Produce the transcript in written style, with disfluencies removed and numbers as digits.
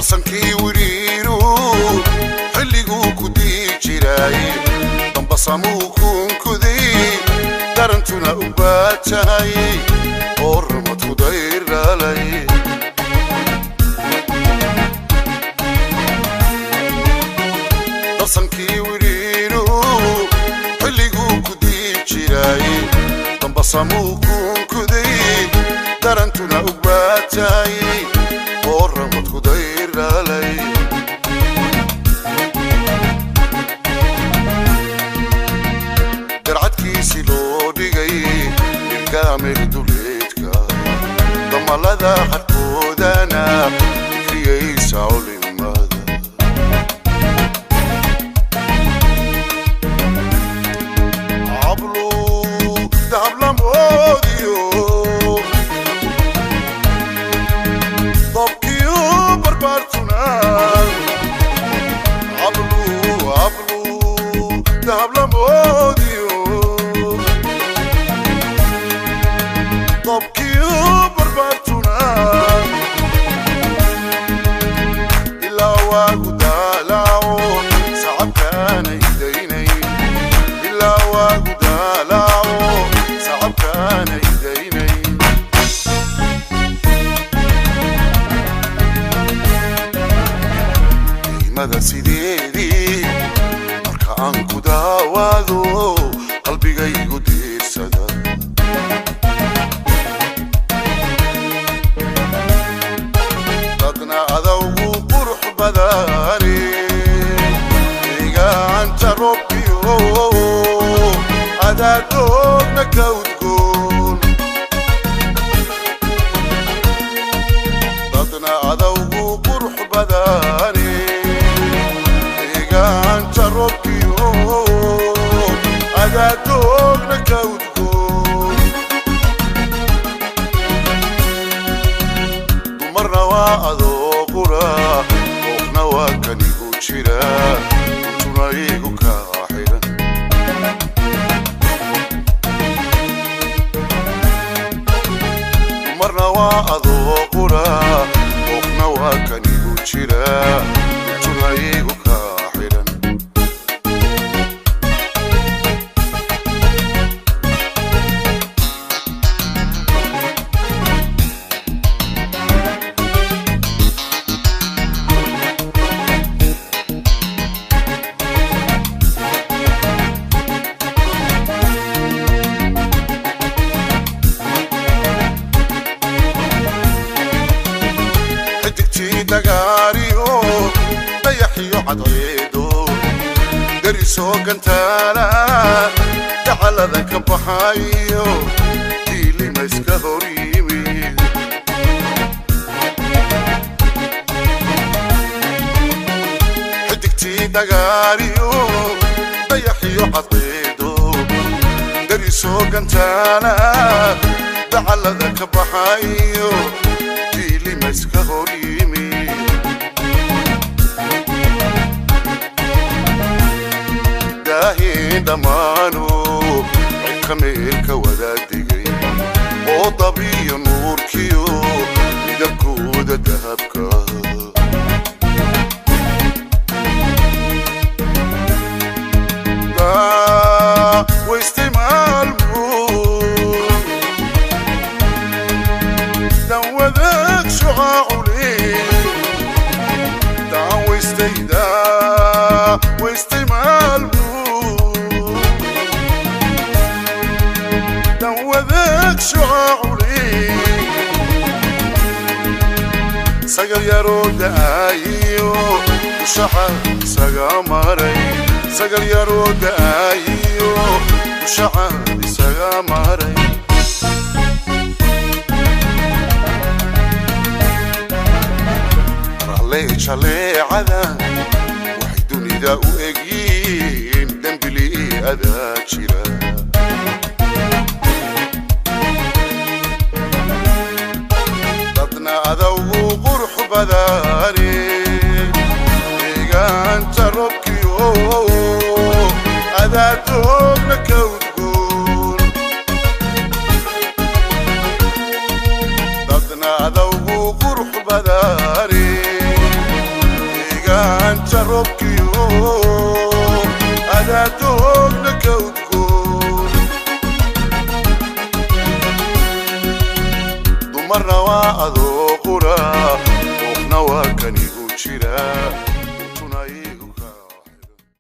darsankii wiriiru xilliguu ku dii jiray dambasamuu kunkuday darantuna u baatay oo ramadku dayralay darsankii wiriiru xilliguu ku dii jiray dambasamuu kunkuday darantuna u baatay oo ramadku dayralay darcadkiisi loo dhigay ilkaamir duleedka damalada qarkoodana fikriyaysa culimada cablu dahablamoodiyo dobkiyo barbaartuna cablu dahablamoodiyo dobkiyo barbaartuna ilaa waagu daalaaco sacabkaana idaynay ilaa waagu daalaaco sacabkaana idaynay qiimada sideedii marka aan ku daawaado qalbigaygu diirsada dadna adawgu qurux badani deegaanta robbiyo adaa doogna ka udgoon dadna adawgu qurux badani deegaanta robbiyo adaa doogna ka udgoon dumarna waa adoo qura qoofna waa kanigu jira intuna igu kaa xiran dumarna waa adoo qura qoofna waa kanigu jira intuna igu kaa xiran dagaariyo dayaxiyo cadceedo darisoo gantaala dacalada ka baxayo diilima iska hor yimid xidigtii dagaariyo dayaxiyo cadceedo darisoo gantaala dacalada ka baxayo diilima iska hor yimid daahin dhammaanu cidka meelka wadaadegay oo dabiyo nuurkiyo midabkooda dahabka waystay maalmuun dan wadaag shucaacu waystay maalmuun dan wadaag shucaacu sagal yaroo da'ayiyo dushaca isaga maray sagal yaroo da'ayiyo dushaca isaga maray jaleecada waxay dunida u egyiin dembili adaa jira dadna adawgu qurux badani deegaanta robkiyo adaa doogna ka udgoon dadna adawgu qurux badani روبكيو أنا دوغنا كوتكون دمرنا وأذوقنا وقنا وكان يقول شراء